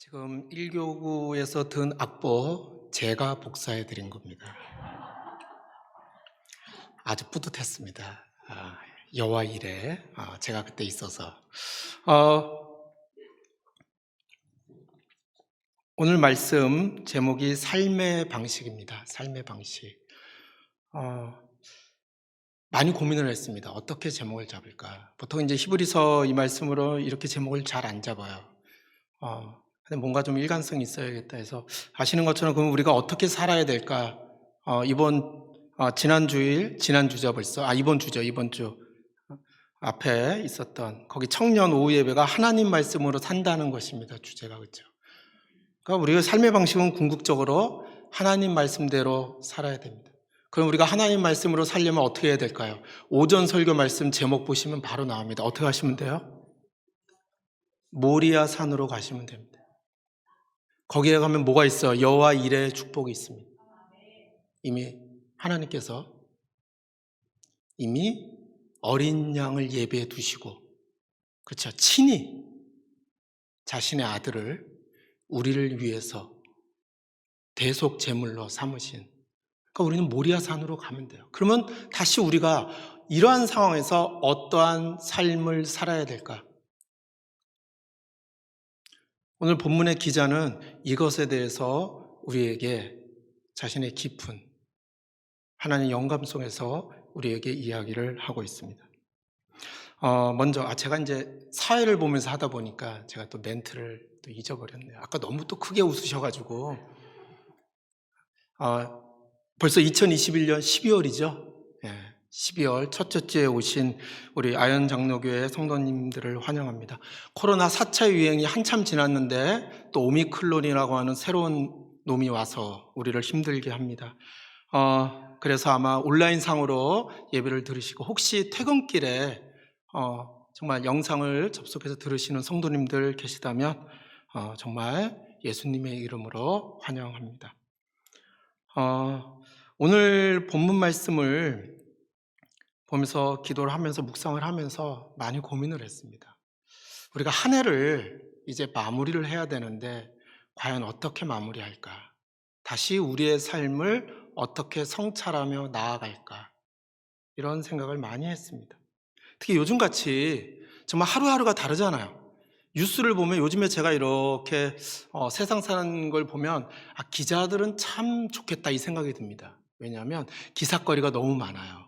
지금 1교구에서 든 악보 제가 복사해 드린 겁니다. 아주 뿌듯했습니다. 여와 일에 제가 그때 있어서 오늘 말씀 제목이 삶의 방식입니다. 삶의 방식. 많이 고민을 했습니다. 어떻게 제목을 잡을까? 보통 이제 히브리서 이 말씀으로 이렇게 제목을 잘 안 잡아요. 근데 뭔가 좀 일관성이 있어야겠다 해서 아시는 것처럼 그럼 우리가 어떻게 살아야 될까? 지난 주죠 벌써. 이번 주죠. 이번 주 앞에 있었던 거기 청년 오후 예배가 하나님 말씀으로 산다는 것입니다. 주제가 그렇죠. 그러니까 우리의 삶의 방식은 궁극적으로 하나님 말씀대로 살아야 됩니다. 그럼 우리가 하나님 말씀으로 살려면 어떻게 해야 될까요? 오전 설교 말씀 제목 보시면 바로 나옵니다. 어떻게 하시면 돼요? 모리아 산으로 가시면 됩니다. 거기에 가면 뭐가 있어? 여호와 일의 축복이 있습니다. 이미 하나님께서 이미 어린 양을 예배해 두시고, 그렇죠, 친히 자신의 아들을 우리를 위해서 대속 제물로 삼으신, 그러니까 우리는 모리아 산으로 가면 돼요. 그러면 다시 우리가 이러한 상황에서 어떠한 삶을 살아야 될까? 오늘 본문의 기자는 이것에 대해서 우리에게 자신의 깊은 하나님의 영감 속에서 우리에게 이야기를 하고 있습니다. 먼저 제가 이제 사회를 보면서 하다 보니까 제가 또 멘트를 또 잊어버렸네요. 아까 너무 또 크게 웃으셔가지고 벌써 2021년 12월이죠. 12월 첫째 주에 오신 우리 아현 장로교회 성도님들을 환영합니다. 코로나 4차 유행이 한참 지났는데 또 오미클론이라고 하는 새로운 놈이 와서 우리를 힘들게 합니다. 그래서 아마 온라인상으로 예배를 들으시고 혹시 퇴근길에 정말 영상을 접속해서 들으시는 성도님들 계시다면 정말 예수님의 이름으로 환영합니다. 오늘 본문 말씀을 보면서 기도를 하면서 묵상을 하면서 많이 고민을 했습니다. 우리가 한 해를 이제 마무리를 해야 되는데 과연 어떻게 마무리할까? 다시 우리의 삶을 어떻게 성찰하며 나아갈까? 이런 생각을 많이 했습니다. 특히 요즘같이 정말 하루하루가 다르잖아요. 뉴스를 보면 요즘에 제가 이렇게 세상 사는 걸 보면 기자들은 참 좋겠다 이 생각이 듭니다. 왜냐하면 기사거리가 너무 많아요.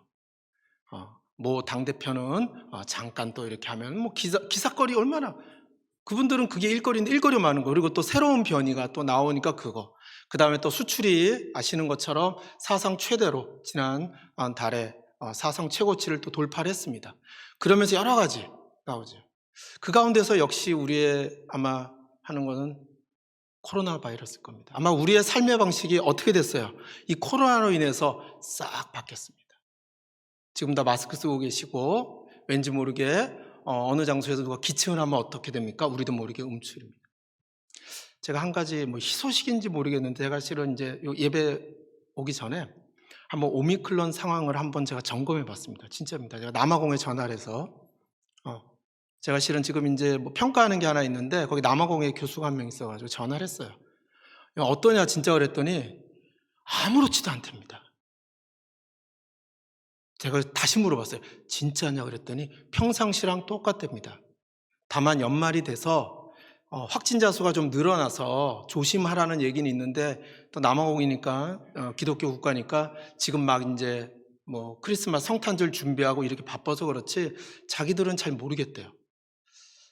뭐 당대표는 잠깐 또 이렇게 하면 뭐 기사거리 얼마나, 그분들은 그게 일거리인데 일거리 많은 거, 그리고 또 새로운 변이가 또 나오니까 그거, 그 다음에 또 수출이 아시는 것처럼 사상 최대로 지난 달에 사상 최고치를 또 돌파를 했습니다. 그러면서 여러 가지 나오죠. 그 가운데서 역시 우리의 아마 하는 거는 코로나 바이러스일 겁니다. 아마 우리의 삶의 방식이 어떻게 됐어요? 이 코로나로 인해서 싹 바뀌었습니다. 지금 다 마스크 쓰고 계시고 왠지 모르게 어느 장소에서 누가 기침을 하면 어떻게 됩니까? 우리도 모르게 움츠립니다. 제가 한 가지 희소식인지 모르겠는데 제가 실은 이제 예배 오기 전에 한번 오미클론 상황을 한번 제가 점검해 봤습니다. 진짜입니다. 제가 남아공에 전화를 해서 제가 실은 지금 이제 평가하는 게 하나 있는데 거기 남아공에 교수가 한 명 있어가지고 전화를 했어요. 어떠냐 진짜 그랬더니 아무렇지도 않답니다. 제가 다시 물어봤어요. 진짜냐 그랬더니 평상시랑 똑같답니다. 다만 연말이 돼서 확진자 수가 좀 늘어나서 조심하라는 얘기는 있는데 또 남아공이니까 기독교 국가니까 지금 막 이제 크리스마스 성탄절 준비하고 이렇게 바빠서 그렇지 자기들은 잘 모르겠대요.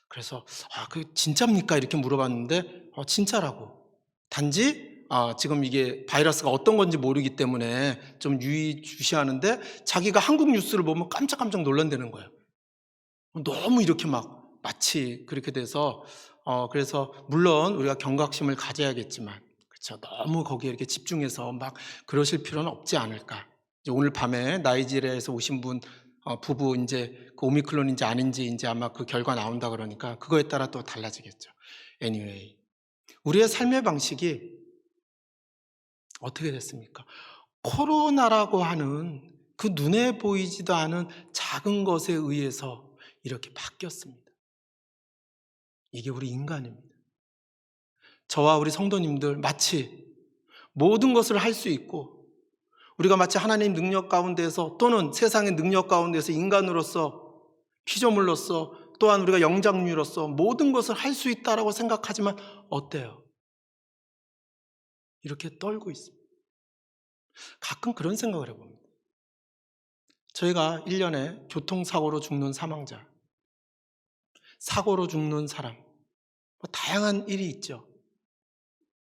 그래서 그 진짜입니까? 이렇게 물어봤는데 진짜라고. 단지 지금 이게 바이러스가 어떤 건지 모르기 때문에 좀 유의주시하는데 자기가 한국 뉴스를 보면 깜짝깜짝 놀란다는 거예요. 너무 이렇게 막 마치 그렇게 돼서 그래서 물론 우리가 경각심을 가져야겠지만 그렇죠. 너무 거기에 이렇게 집중해서 막 그러실 필요는 없지 않을까. 이제 오늘 밤에 나이지리아에서 오신 분 부부 이제 그 오미클론인지 아닌지 이제 아마 그 결과 나온다 그러니까 그거에 따라 또 달라지겠죠. Anyway, 우리의 삶의 방식이 어떻게 됐습니까? 코로나라고 하는 그 눈에 보이지도 않은 작은 것에 의해서 이렇게 바뀌었습니다. 이게 우리 인간입니다. 저와 우리 성도님들 마치 모든 것을 할 수 있고, 우리가 마치 하나님 능력 가운데서 또는 세상의 능력 가운데서 인간으로서, 피조물로서, 또한 우리가 영장류로서 모든 것을 할 수 있다라고 생각하지만 어때요? 이렇게 떨고 있습니다. 가끔 그런 생각을 해봅니다. 저희가 1년에 교통사고로 죽는 사망자, 사고로 죽는 사람, 다양한 일이 있죠.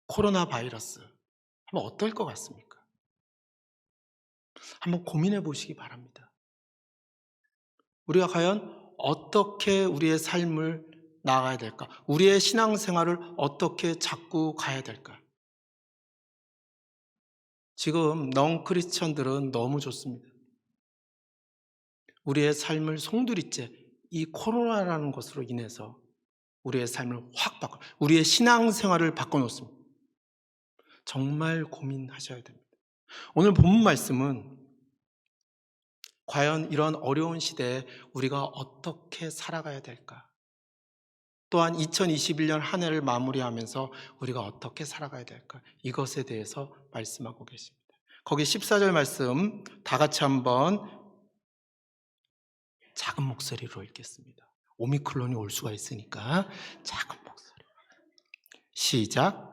코로나 바이러스, 한번 어떨 것 같습니까? 한번 고민해 보시기 바랍니다. 우리가 과연 어떻게 우리의 삶을 나아가야 될까? 우리의 신앙생활을 어떻게 잡고 가야 될까? 지금 넌 크리스천들은 너무 좋습니다. 우리의 삶을 송두리째 이 코로나라는 것으로 인해서 우리의 삶을 확 바꿔, 우리의 신앙생활을 바꿔놓습니다. 정말 고민하셔야 됩니다. 오늘 본문 말씀은 과연 이런 어려운 시대에 우리가 어떻게 살아가야 될까? 또한 2021년 한 해를 마무리하면서 우리가 어떻게 살아가야 될까? 이것에 대해서 말씀하고 계십니다. 거기 14절 말씀 다 같이 한번 작은 목소리로 읽겠습니다. 오미크론이 올 수가 있으니까 작은 목소리로. 시작.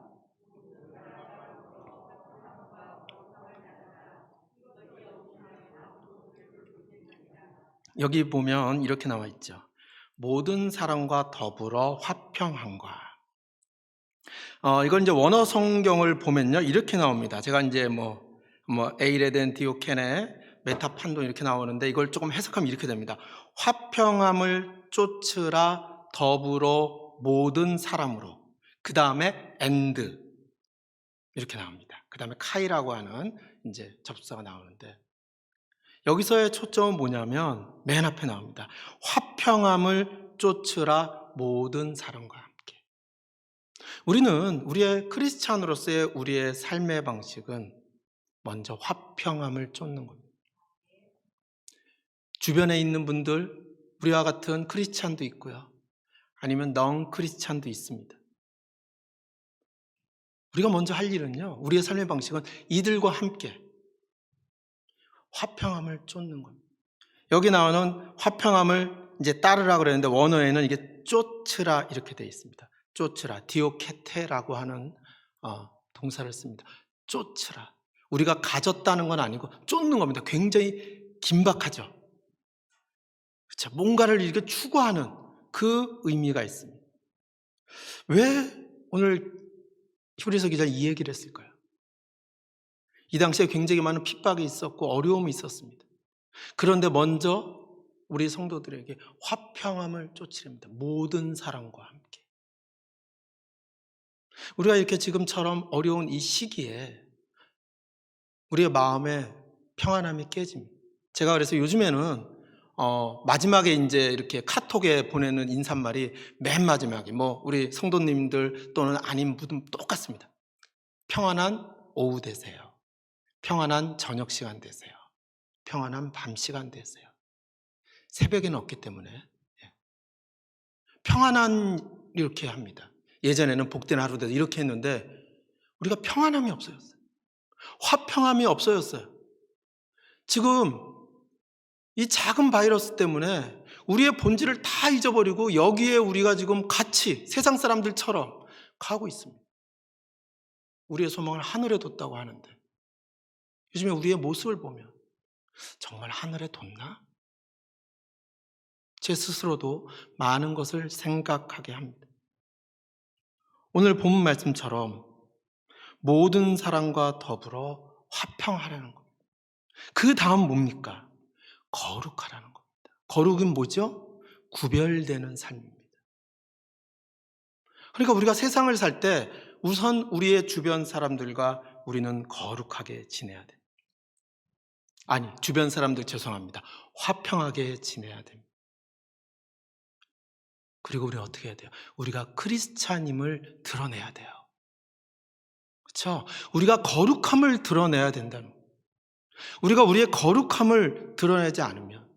여기 보면 이렇게 나와 있죠. 모든 사람과 더불어 화평함과. 이건 이제 원어 성경을 보면요, 이렇게 나옵니다. 제가 이제 에이레덴 디오케네 메타판돈 이렇게 나오는데 이걸 조금 해석하면 이렇게 됩니다. 화평함을 쫓으라 더불어 모든 사람으로. 그 다음에 and 이렇게 나옵니다. 그 다음에 카이라고 하는 이제 접수사가 나오는데, 여기서의 초점은 뭐냐면 맨 앞에 나옵니다. 화평함을 쫓으라 모든 사람과 함께. 우리는 우리의 크리스찬으로서의 우리의 삶의 방식은 먼저 화평함을 쫓는 겁니다. 주변에 있는 분들, 우리와 같은 크리스찬도 있고요, 아니면 넌 크리스찬도 있습니다. 우리가 먼저 할 일은요, 우리의 삶의 방식은 이들과 함께 화평함을 쫓는 겁니다. 여기 나오는 화평함을 이제 따르라 그랬는데 원어에는 이게 쫓으라 이렇게 되어 있습니다. 쫓으라, 디오케테라고 하는 동사를 씁니다. 쫓으라. 우리가 가졌다는 건 아니고 쫓는 겁니다. 굉장히 긴박하죠. 그렇죠? 뭔가를 이렇게 추구하는 그 의미가 있습니다. 왜 오늘 히브리서 기자는 이 얘기를 했을까요? 이 당시에 굉장히 많은 핍박이 있었고 어려움이 있었습니다. 그런데 먼저 우리 성도들에게 화평함을 쫓으랍니다. 모든 사람과 함께. 우리가 이렇게 지금처럼 어려운 이 시기에 우리의 마음에 평안함이 깨집니다. 제가 그래서 요즘에는 마지막에 이제 이렇게 카톡에 보내는 인사말이 맨 마지막에 우리 성도님들 또는 아닌 분들 똑같습니다. 평안한 오후 되세요. 평안한 저녁 시간 되세요. 평안한 밤 시간 되세요. 새벽에는 없기 때문에 평안한 이렇게 합니다. 예전에는 복된 하루 되다 이렇게 했는데 우리가 평안함이 없어졌어요. 화평함이 없어졌어요. 지금 이 작은 바이러스 때문에 우리의 본질을 다 잊어버리고 여기에 우리가 지금 같이 세상 사람들처럼 가고 있습니다. 우리의 소망을 하늘에 뒀다고 하는데 요즘에 우리의 모습을 보면 정말 하늘에 뒀나? 제 스스로도 많은 것을 생각하게 합니다. 오늘 본문 말씀처럼 모든 사람과 더불어 화평하라는 겁니다. 그 다음 뭡니까? 거룩하라는 겁니다. 거룩은 뭐죠? 구별되는 삶입니다. 그러니까 우리가 세상을 살 때 우선 우리의 주변 사람들과 우리는 거룩하게 지내야 됩니다. 아니, 주변 사람들 죄송합니다. 화평하게 지내야 됩니다. 그리고 우리는 어떻게 해야 돼요? 우리가 크리스찬임을 드러내야 돼요. 그렇죠? 우리가 거룩함을 드러내야 된다는 거예요. 우리가 우리의 거룩함을 드러내지 않으면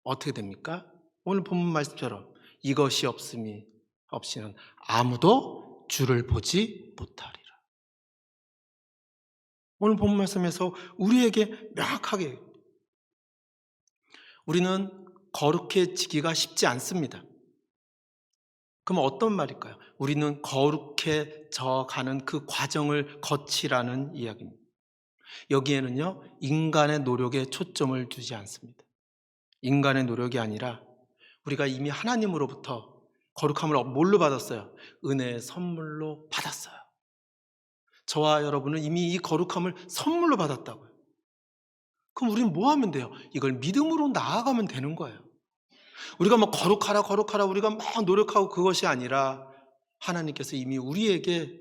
어떻게 됩니까? 오늘 본문 말씀처럼 이것이 없이는 아무도 주를 보지 못하리라. 오늘 본 말씀에서 우리에게 명확하게 우리는 거룩해지기가 쉽지 않습니다. 그럼 어떤 말일까요? 우리는 거룩해져 가는 그 과정을 거치라는 이야기입니다. 여기에는요, 인간의 노력에 초점을 두지 않습니다. 인간의 노력이 아니라 우리가 이미 하나님으로부터 거룩함을 뭘로 받았어요? 은혜의 선물로 받았어요. 저와 여러분은 이미 이 거룩함을 선물로 받았다고요. 그럼 우리는 뭐 하면 돼요? 이걸 믿음으로 나아가면 되는 거예요. 우리가 뭐 거룩하라 우리가 막 노력하고 그것이 아니라 하나님께서 이미 우리에게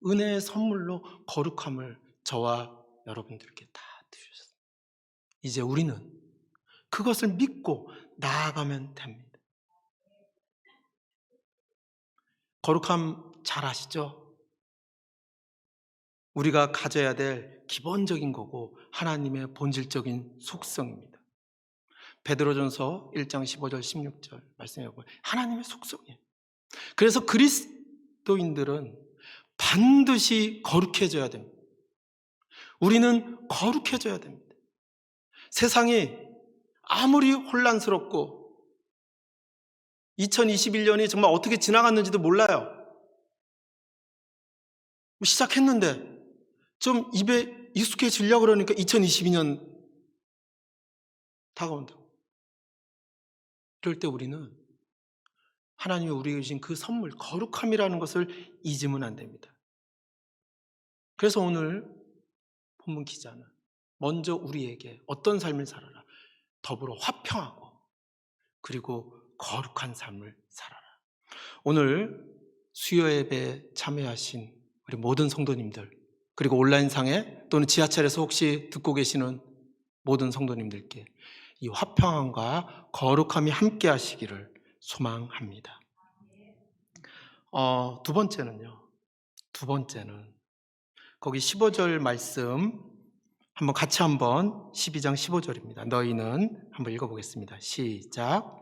은혜의 선물로 거룩함을 저와 여러분들께 다 주셨어요. 이제 우리는 그것을 믿고 나아가면 됩니다. 거룩함 잘 아시죠? 우리가 가져야 될 기본적인 거고 하나님의 본질적인 속성입니다. 베드로전서 1장 15절 16절 말씀해 보면 하나님의 속성이에요. 그래서 그리스도인들은 반드시 거룩해져야 됩니다. 우리는 거룩해져야 됩니다. 세상이 아무리 혼란스럽고 2021년이 정말 어떻게 지나갔는지도 몰라요. 시작했는데 좀 입에 익숙해지려고 그러니까 2022년 다가온다고. 이럴 때 우리는 하나님이 우리에게 주신 그 선물, 거룩함이라는 것을 잊으면 안 됩니다. 그래서 오늘 본문 기자는 먼저 우리에게 어떤 삶을 살아라. 더불어 화평하고 그리고 거룩한 삶을 살아라. 오늘 수요 예배에 참여하신 우리 모든 성도님들 그리고 온라인상에 또는 지하철에서 혹시 듣고 계시는 모든 성도님들께 이 화평함과 거룩함이 함께 하시기를 소망합니다. 두 번째는 거기 15절 말씀 한번 같이 12장 15절입니다. 너희는 한번 읽어보겠습니다. 시작.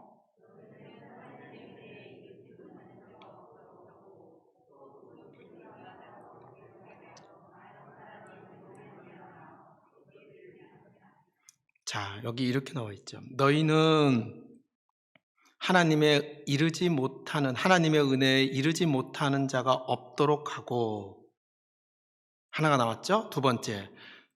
자, 여기 이렇게 나와 있죠. 너희는 하나님의 은혜에 이르지 못하는 자가 없도록 하고, 하나가 나왔죠? 두 번째,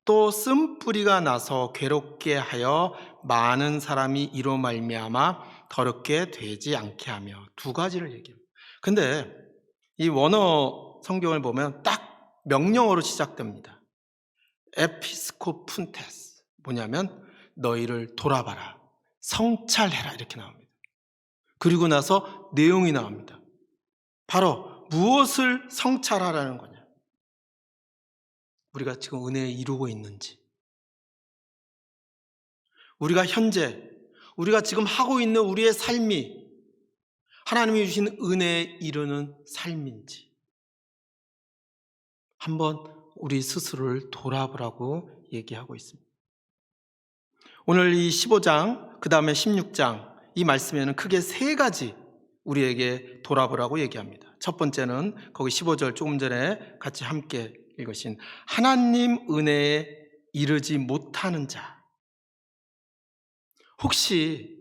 또 쓴뿌리가 나서 괴롭게 하여 많은 사람이 이로 말미암아 더럽게 되지 않게 하며, 두 가지를 얘기합니다. 근데 이 원어 성경을 보면 딱 명령어로 시작됩니다. 에피스코푼테스, 뭐냐면 너희를 돌아봐라, 성찰해라, 이렇게 나옵니다. 그리고 나서 내용이 나옵니다. 바로 무엇을 성찰하라는 거냐? 우리가 지금 은혜에 이루고 있는지, 우리가 현재 우리가 지금 하고 있는 우리의 삶이 하나님이 주신 은혜에 이르는 삶인지 한번 우리 스스로를 돌아보라고 얘기하고 있습니다. 오늘 이 15장, 그 다음에 16장 이 말씀에는 크게 세 가지 우리에게 돌아보라고 얘기합니다. 첫 번째는 거기 15절 조금 전에 같이 함께 읽으신 하나님 은혜에 이르지 못하는 자. 혹시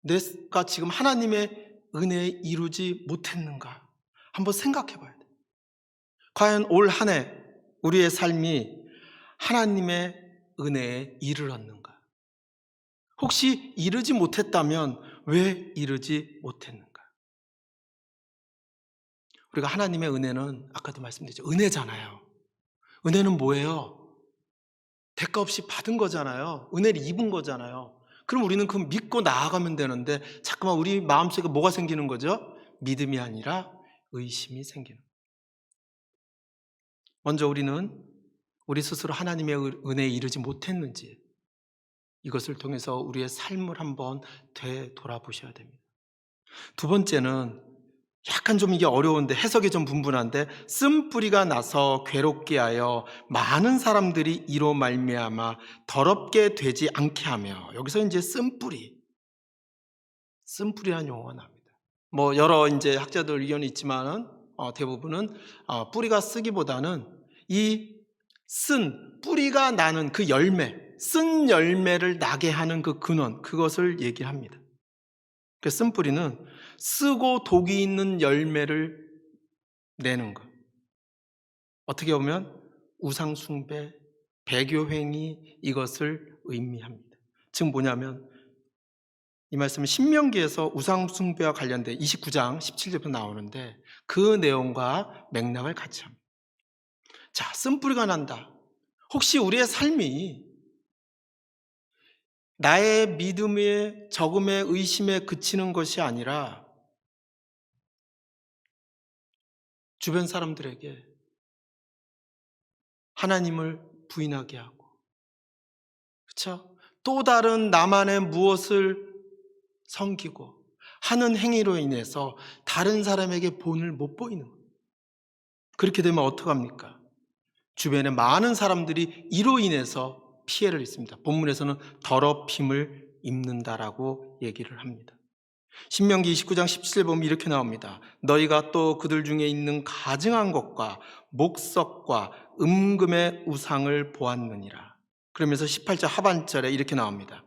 내가 지금 하나님의 은혜에 이루지 못했는가? 한번 생각해 봐야 돼. 과연 올 한 해 우리의 삶이 하나님의 은혜에 이르렀는가? 혹시 이르지 못했다면 왜 이르지 못했는가? 우리가 하나님의 은혜는 아까도 말씀드렸죠. 은혜잖아요. 은혜는 뭐예요? 대가 없이 받은 거잖아요. 은혜를 입은 거잖아요. 그럼 우리는 그 믿고 나아가면 되는데 자꾸만 우리 마음속에 뭐가 생기는 거죠? 믿음이 아니라 의심이 생기는 거예요. 먼저 우리는 우리 스스로 하나님의 은혜에 이르지 못했는지 이것을 통해서 우리의 삶을 한번 되돌아보셔야 됩니다. 두 번째는 약간 좀 이게 어려운데 해석이 좀 분분한데 쓴뿌리가 나서 괴롭게 하여 많은 사람들이 이로 말미암아 더럽게 되지 않게 하며, 여기서 이제 쓴뿌리라는 용어가 나옵니다. 뭐 여러 이제 학자들 의견이 있지만은 대부분은 뿌리가 쓰기보다는 이 쓴 뿌리가 나는 그 열매, 쓴 열매를 나게 하는 그 근원, 그것을 얘기를 합니다. 그 쓴 뿌리는 쓰고 독이 있는 열매를 내는 것. 어떻게 보면 우상 숭배, 배교 행위, 이것을 의미합니다. 즉 뭐냐면 이 말씀은 신명기에서 우상 숭배와 관련된 29장 17절부터 나오는데 그 내용과 맥락을 같이 합니다. 자, 쓴뿌리가 난다. 혹시 우리의 삶이 나의 믿음의 적음의 의심에 그치는 것이 아니라 주변 사람들에게 하나님을 부인하게 하고, 그렇죠? 또 다른 나만의 무엇을 섬기고 하는 행위로 인해서 다른 사람에게 본을 못 보이는 거예요. 그렇게 되면 어떡합니까? 주변에 많은 사람들이 이로 인해서 피해를 입습니다. 본문에서는 더럽힘을 입는다라고 얘기를 합니다. 신명기 29장 17절 보면 이렇게 나옵니다. 너희가 또 그들 중에 있는 가증한 것과 목석과 음금의 우상을 보았느니라. 그러면서 18절 하반절에 이렇게 나옵니다.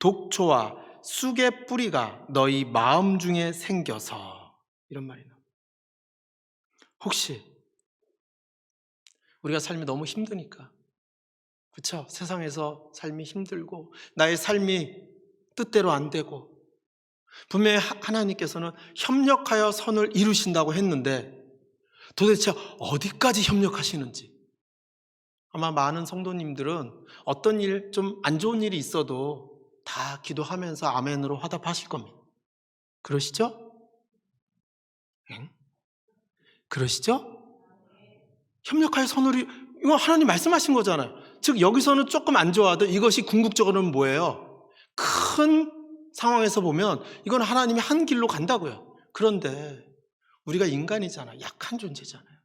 독초와 쑥의 뿌리가 너희 마음 중에 생겨서, 이런 말이 나옵니다. 혹시 우리가 삶이 너무 힘드니까, 그렇죠? 세상에서 삶이 힘들고 나의 삶이 뜻대로 안 되고, 분명히 하나님께서는 협력하여 선을 이루신다고 했는데 도대체 어디까지 협력하시는지, 아마 많은 성도님들은 어떤 일, 좀 안 좋은 일이 있어도 다 기도하면서 아멘으로 화답하실 겁니다. 그러시죠? 응? 그러시죠? 협력하여 선을, 이거 하나님 말씀하신 거잖아요. 즉 여기서는 조금 안 좋아도 이것이 궁극적으로는 뭐예요? 큰 상황에서 보면 이건 하나님이 한 길로 간다고요. 그런데 우리가 인간이잖아. 약한 존재잖아요.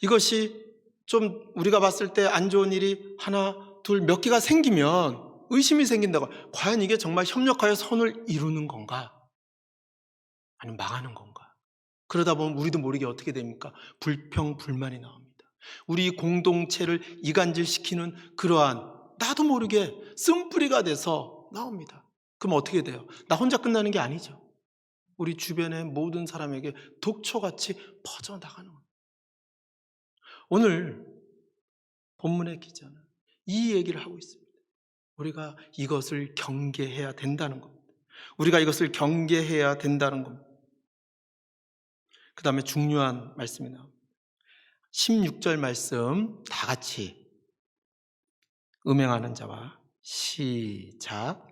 이것이 좀 우리가 봤을 때 안 좋은 일이 하나, 둘, 몇 개가 생기면 의심이 생긴다고. 과연 이게 정말 협력하여 선을 이루는 건가? 아니면 망하는 건가? 그러다 보면 우리도 모르게 어떻게 됩니까? 불평, 불만이 나옵니다. 우리 공동체를 이간질시키는 그러한 나도 모르게 쓴뿌리가 돼서 나옵니다. 그럼 어떻게 돼요? 나 혼자 끝나는 게 아니죠. 우리 주변의 모든 사람에게 독초같이 퍼져나가는 거예요. 오늘 본문의 기자는 이 얘기를 하고 있습니다. 우리가 이것을 경계해야 된다는 겁니다. 우리가 이것을 경계해야 된다는 겁니다. 그 다음에 중요한 말씀이 나옵니다. 16절 말씀 다 같이 음행하는 자와 시작.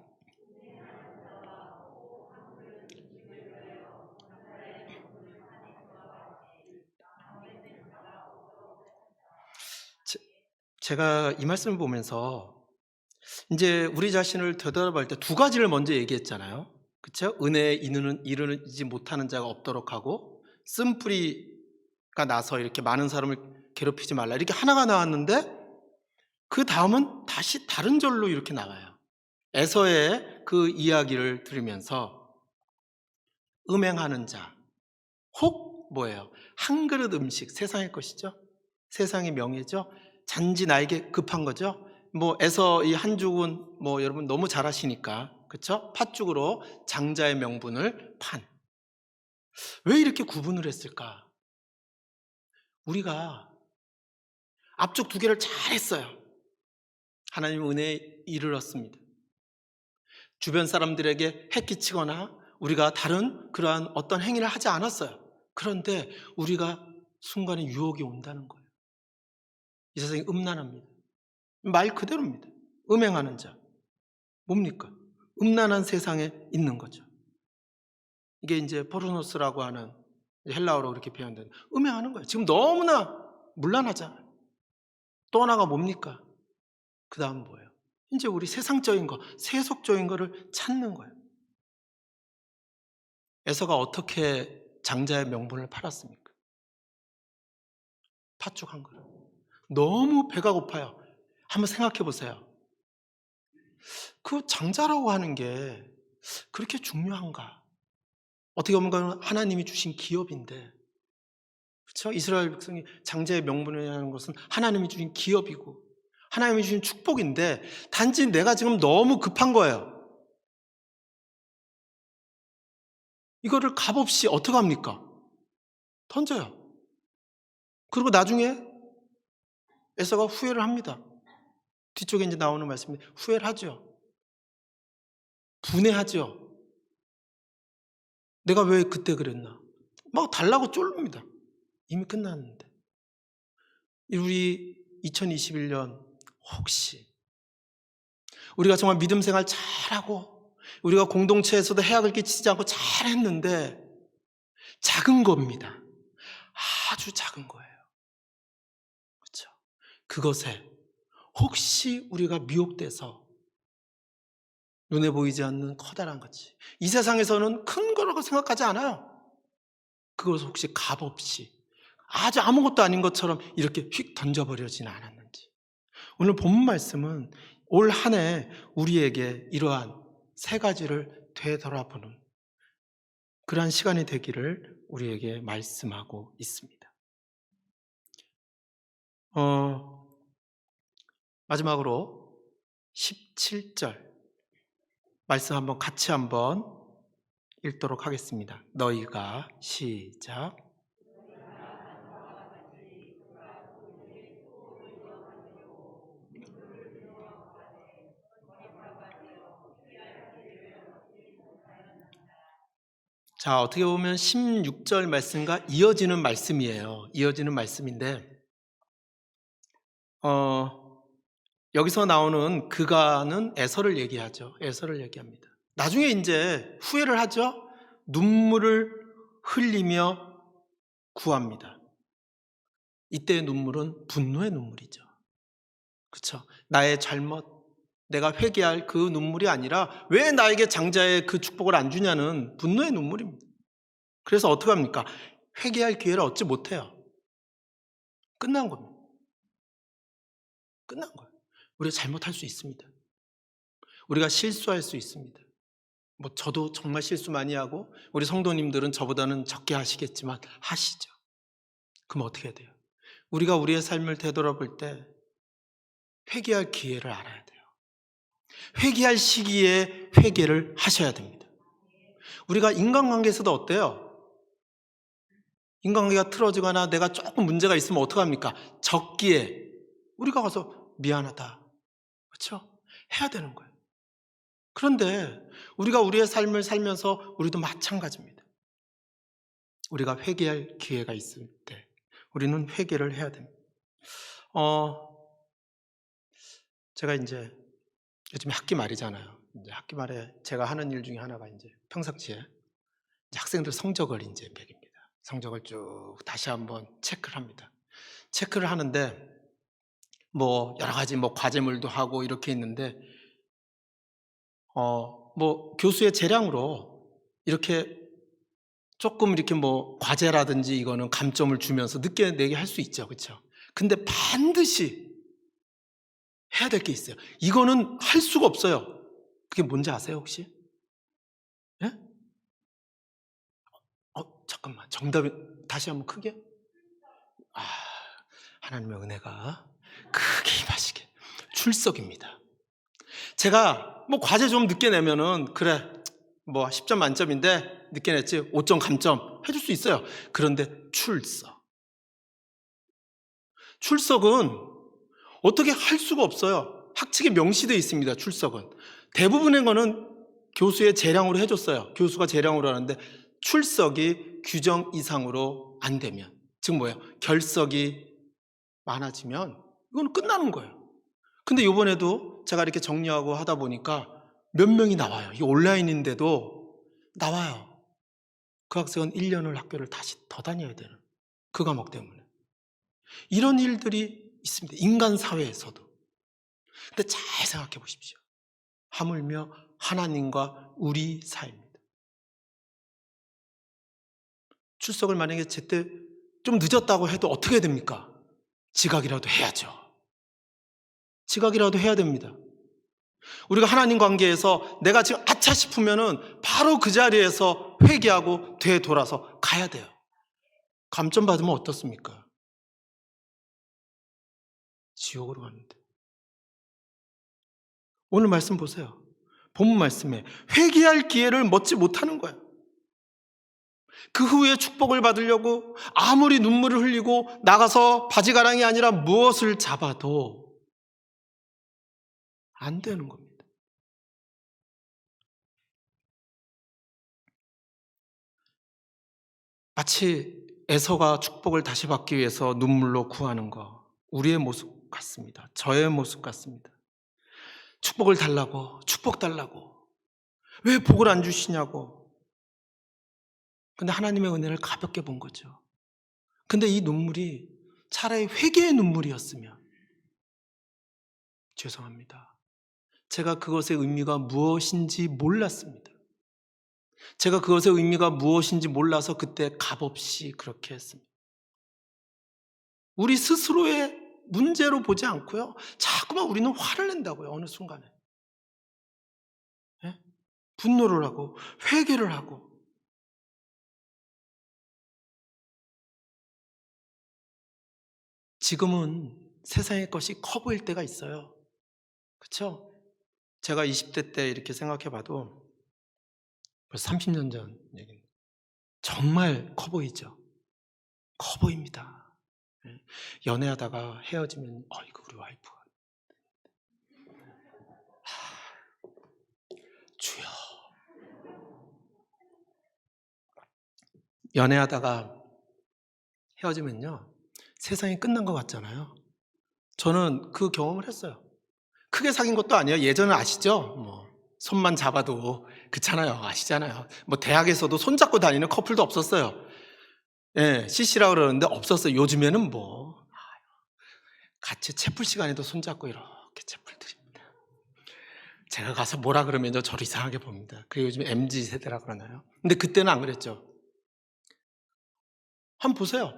제가 이 말씀을 보면서 이제 우리 자신을 되돌아볼 때 두 가지를 먼저 얘기했잖아요. 그렇죠? 은혜에 이르지 못하는 자가 없도록 하고 쓴뿌리가 나서 이렇게 많은 사람을 괴롭히지 말라, 이렇게 하나가 나왔는데 그 다음은 다시 다른 절로 이렇게 나가요. 에서의 그 이야기를 들으면서 음행하는 자, 혹 뭐예요? 한 그릇 음식, 세상의 것이죠. 세상의 명예죠. 단지 나에게 급한 거죠. 뭐 에서 이 한 죽은 뭐 여러분 너무 잘 아시니까, 그렇죠? 팥죽으로 장자의 명분을 판. 왜 이렇게 구분을 했을까? 우리가 앞쪽 두 개를 잘 했어요. 하나님 은혜에 이르렀습니다. 주변 사람들에게 해끼치거나 우리가 다른 그러한 어떤 행위를 하지 않았어요. 그런데 우리가 순간에 유혹이 온다는 거예요. 이 세상이 음란합니다. 말 그대로입니다. 음행하는 자. 뭡니까? 음란한 세상에 있는 거죠. 이게 이제 포르노스라고 하는 헬라어로 그렇게 표현된 음행하는 거예요. 지금 너무나 문란하잖아요. 또 하나가 뭡니까? 그 다음 뭐예요? 이제 우리 세상적인 거, 세속적인 거를 찾는 거예요. 에서가 어떻게 장자의 명분을 팔았습니까? 팥죽한 거예요. 너무 배가 고파요. 한번 생각해 보세요. 그 장자라고 하는 게 그렇게 중요한가? 어떻게 보면 그건 하나님이 주신 기업인데, 그렇죠? 이스라엘 백성이 장자의 명분이라는 것은 하나님이 주신 기업이고 하나님이 주신 축복인데, 단지 내가 지금 너무 급한 거예요. 이거를 값없이 어떻게 합니까? 던져요. 그리고 나중에 에서가 후회를 합니다. 뒤쪽에 이제 나오는 말씀인데 후회를 하죠. 분해하죠. 내가 왜 그때 그랬나? 막 달라고 쫄릅니다. 이미 끝났는데. 우리 2021년 혹시 우리가 정말 믿음 생활 잘하고 우리가 공동체에서도 해악을 끼치지 않고 잘했는데 작은 겁니다. 아주 작은 거예요. 그렇죠? 그것에 혹시 우리가 미혹돼서 눈에 보이지 않는 커다란 거지, 이 세상에서는 큰 거라고 생각하지 않아요. 그것을 혹시 값없이 아주 아무것도 아닌 것처럼 이렇게 휙 던져버려지는 않았는지. 오늘 본문 말씀은 올 한 해 우리에게 이러한 세 가지를 되돌아보는 그러한 시간이 되기를 우리에게 말씀하고 있습니다. 마지막으로 17절 말씀 같이 한번 읽도록 하겠습니다. 너희가 시작. 자, 어떻게 보면 16절 말씀과 이어지는 말씀이에요. 이어지는 말씀인데, 여기서 나오는 그가는 에서를 얘기하죠. 에서를 얘기합니다. 나중에 이제 후회를 하죠. 눈물을 흘리며 구합니다. 이때의 눈물은 분노의 눈물이죠. 그렇죠? 나의 잘못, 내가 회개할 그 눈물이 아니라 왜 나에게 장자의 그 축복을 안 주냐는 분노의 눈물입니다. 그래서 어떻게 합니까? 회개할 기회를 얻지 못해요. 끝난 겁니다. 끝난 거예요. 우리가 잘못할 수 있습니다. 우리가 실수할 수 있습니다. 저도 정말 실수 많이 하고 우리 성도님들은 저보다는 적게 하시겠지만 하시죠. 그럼 어떻게 해야 돼요? 우리가 우리의 삶을 되돌아볼 때 회개할 기회를 알아야 돼요. 회개할 시기에 회개를 하셔야 됩니다. 우리가 인간관계에서도 어때요? 인간관계가 틀어지거나 내가 조금 문제가 있으면 어떡합니까? 적기에 우리가 가서 미안하다, 그렇죠? 해야 되는 거예요. 그런데 우리가 우리의 삶을 살면서 우리도 마찬가지입니다. 우리가 회개할 기회가 있을 때 우리는 회개를 해야 됩니다. 제가 이제 요즘에 학기 말이잖아요. 이제 학기 말에 제가 하는 일 중에 하나가 이제 평상시에 학생들 성적을 이제 매깁니다. 성적을 쭉 다시 한번 체크를 합니다. 체크를 하는데 여러 가지 과제물도 하고 이렇게 있는데 교수의 재량으로 이렇게 조금 이렇게 과제라든지 이거는 감점을 주면서 늦게 내게 할 수 있죠. 그렇죠? 근데 반드시 해야 될 게 있어요. 이거는 할 수가 없어요. 그게 뭔지 아세요, 혹시? 예? 잠깐만. 정답이 다시 한번 크게? 하나님의 은혜가 크게 임하시게. 출석입니다. 제가 과제 좀 늦게 내면은 그래 10점 만점인데 늦게 냈지 5점 감점 해줄 수 있어요. 그런데 출석은 어떻게 할 수가 없어요. 학칙에 명시되어 있습니다. 출석은 대부분의 거는 교수의 재량으로 해줬어요. 교수가 재량으로 하는데 출석이 규정 이상으로 안 되면, 즉 뭐예요? 결석이 많아지면 이건 끝나는 거예요. 근데 이번에도 제가 이렇게 정리하고 하다 보니까 몇 명이 나와요. 이 온라인인데도 나와요. 그 학생은 1년을 학교를 다시 더 다녀야 되는 그 과목 때문에. 이런 일들이 있습니다. 인간 사회에서도. 근데 잘 생각해 보십시오. 하물며 하나님과 우리 사이입니다. 출석을 만약에 제때 좀 늦었다고 해도 어떻게 됩니까? 지각이라도 해야죠. 지각이라도 해야 됩니다. 우리가 하나님 관계에서 내가 지금 아차 싶으면은 바로 그 자리에서 회개하고 되돌아서 가야 돼요. 감점 받으면 어떻습니까? 지옥으로 가는데. 오늘 말씀 보세요. 본문 말씀에 회개할 기회를 먹지 못하는 거예요. 그 후에 축복을 받으려고 아무리 눈물을 흘리고 나가서 바지가랑이 아니라 무엇을 잡아도 안 되는 겁니다. 마치 에서가 축복을 다시 받기 위해서 눈물로 구하는 거, 우리의 모습 같습니다. 저의 모습 같습니다. 축복을 달라고, 축복 달라고, 왜 복을 안 주시냐고. 근데 하나님의 은혜를 가볍게 본 거죠. 근데 이 눈물이 차라리 회개의 눈물이었으면, 죄송합니다, 제가 그것의 의미가 무엇인지 몰랐습니다. 제가 그것의 의미가 무엇인지 몰라서 그때 값없이 그렇게 했습니다. 우리 스스로의 문제로 보지 않고요, 자꾸만 우리는 화를 낸다고요. 어느 순간에 분노를 하고 회개를 하고. 지금은 세상의 것이 커 보일 때가 있어요. 그렇죠? 제가 20대 때 이렇게 생각해 봐도 벌써 30년 전 얘기입니다. 정말 커 보이죠? 커 보입니다. 연애하다가 헤어지면 이거 우리 와이프가 주여. 연애하다가 헤어지면요, 세상이 끝난 것 같잖아요. 저는 그 경험을 했어요. 크게 사귄 것도 아니에요. 예전에 아시죠? 손만 잡아도 그렇잖아요. 아시잖아요. 대학에서도 손잡고 다니는 커플도 없었어요. CC라고 그러는데 없었어요. 요즘에는 같이 채플 시간에도 손잡고 이렇게 채플 드립니다. 제가 가서 뭐라 그러면 저를 이상하게 봅니다. 그게 요즘 MZ세대라 그러나요? 근데 그때는 안 그랬죠. 한번 보세요.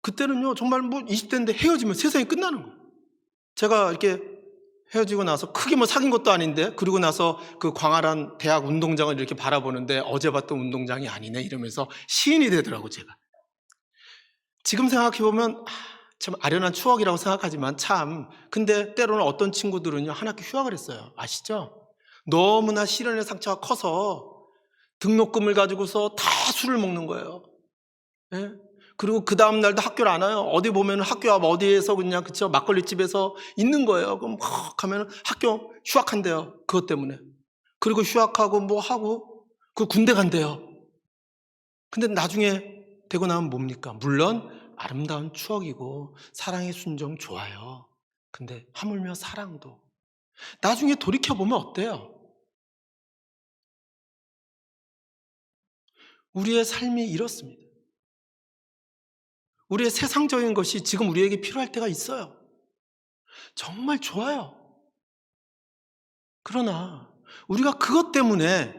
그때는요, 정말 20대인데 헤어지면 세상이 끝나는 거예요. 제가 이렇게 헤어지고 나서 크게 사귄 것도 아닌데, 그리고 나서 그 광활한 대학 운동장을 이렇게 바라보는데 어제 봤던 운동장이 아니네 이러면서 시인이 되더라고. 제가 지금 생각해보면 참 아련한 추억이라고 생각하지만, 근데 때로는 어떤 친구들은요, 한 학기 휴학을 했어요. 아시죠? 너무나 시련의 상처가 커서 등록금을 가지고서 다 술을 먹는 거예요. 그리고 그 다음 날도 학교를 안 와요. 어디 보면 학교 앞 어디에서 그냥, 그쵸, 막걸리집에서 있는 거예요. 그럼 하면 학교 휴학한대요. 그것 때문에. 그리고 휴학하고 하고 그 군대 간대요. 근데 나중에 되고 나면 뭡니까? 물론 아름다운 추억이고 사랑의 순정 좋아요. 근데 하물며 사랑도 나중에 돌이켜보면 어때요? 우리의 삶이 이렇습니다. 우리의 세상적인 것이 지금 우리에게 필요할 때가 있어요. 정말 좋아요. 그러나 우리가 그것 때문에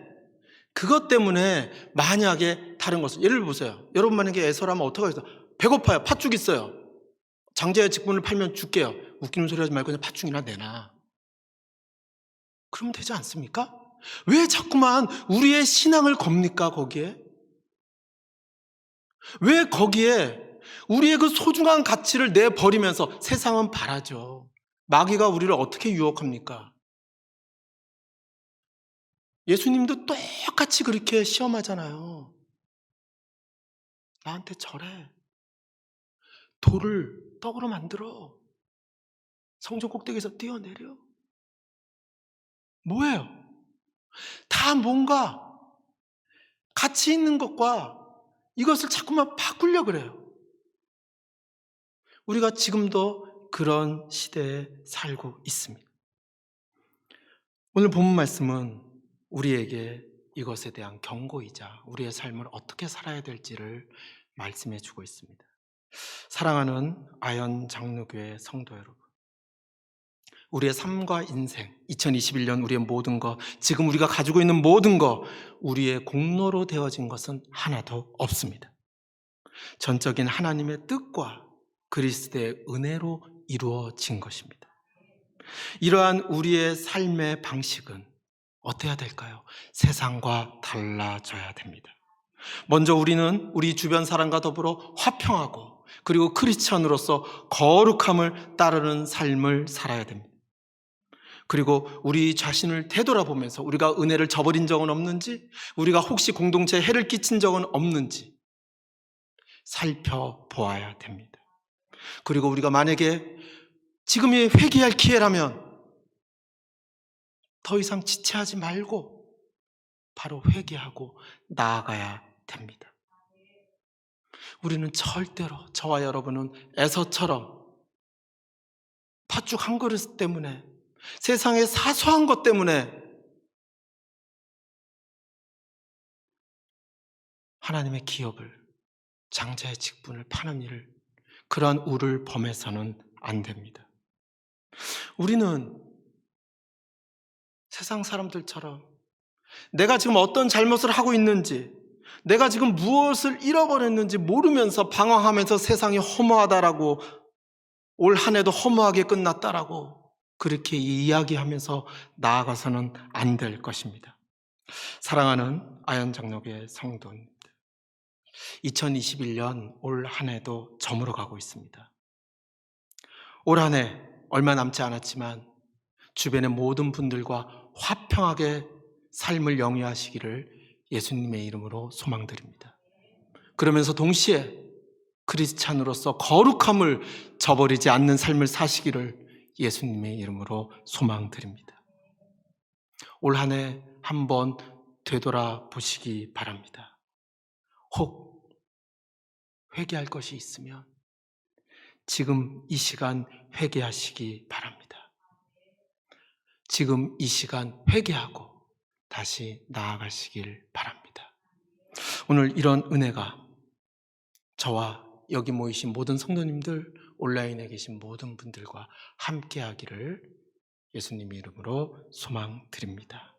만약에 다른 것을, 예를 보세요. 여러분 만약에 애서라면 어떻게 하겠어요? 배고파요. 팥죽 있어요. 장자의 직분을 팔면 줄게요. 웃기는 소리 하지 말고 그냥 팥죽이나 내놔. 그러면 되지 않습니까? 왜 자꾸만 우리의 신앙을 겁니까, 거기에? 왜 거기에 우리의 그 소중한 가치를 내버리면서 세상은 바라죠. 마귀가 우리를 어떻게 유혹합니까? 예수님도 똑같이 그렇게 시험하잖아요. 나한테 절해. 돌을 떡으로 만들어. 성전 꼭대기에서 뛰어내려. 뭐예요? 다 뭔가 가치 있는 것과 이것을 자꾸만 바꾸려고 그래요. 우리가 지금도 그런 시대에 살고 있습니다. 오늘 본문 말씀은 우리에게 이것에 대한 경고이자 우리의 삶을 어떻게 살아야 될지를 말씀해 주고 있습니다. 사랑하는 아현 장로교회 성도 여러분, 우리의 삶과 인생, 2021년 우리의 모든 것, 지금 우리가 가지고 있는 모든 것, 우리의 공로로 되어진 것은 하나도 없습니다. 전적인 하나님의 뜻과 그리스도의 은혜로 이루어진 것입니다. 이러한 우리의 삶의 방식은 어때야 될까요? 세상과 달라져야 됩니다. 먼저 우리는 우리 주변 사람과 더불어 화평하고 그리고 크리스천으로서 거룩함을 따르는 삶을 살아야 됩니다. 그리고 우리 자신을 되돌아보면서 우리가 은혜를 저버린 적은 없는지, 우리가 혹시 공동체에 해를 끼친 적은 없는지 살펴보아야 됩니다. 그리고 우리가 만약에 지금이 회개할 기회라면 더 이상 지체하지 말고 바로 회개하고 나아가야 됩니다. 우리는 절대로, 저와 여러분은 에서처럼 팥죽 한 그릇 때문에, 세상의 사소한 것 때문에 하나님의 기업을, 장자의 직분을 파는 일을, 그러한 우를 범해서는 안 됩니다. 우리는 세상 사람들처럼 내가 지금 어떤 잘못을 하고 있는지, 내가 지금 무엇을 잃어버렸는지 모르면서 방황하면서 세상이 허무하다라고, 올 한 해도 허무하게 끝났다라고 그렇게 이야기하면서 나아가서는 안 될 것입니다. 사랑하는 아현장로교회 성도입니다. 2021년 올 한 해도 저물어 가고 있습니다. 올 한 해 얼마 남지 않았지만 주변의 모든 분들과 화평하게 삶을 영위하시기를 예수님의 이름으로 소망드립니다. 그러면서 동시에 크리스찬으로서 거룩함을 저버리지 않는 삶을 사시기를 예수님의 이름으로 소망드립니다. 올 한 해 한번 되돌아보시기 바랍니다. 혹 회개할 것이 있으면 지금 이 시간 회개하시기 바랍니다. 지금 이 시간 회개하고 다시 나아가시길 바랍니다. 오늘 이런 은혜가 저와 여기 모이신 모든 성도님들, 온라인에 계신 모든 분들과 함께하기를 예수님의 이름으로 소망드립니다.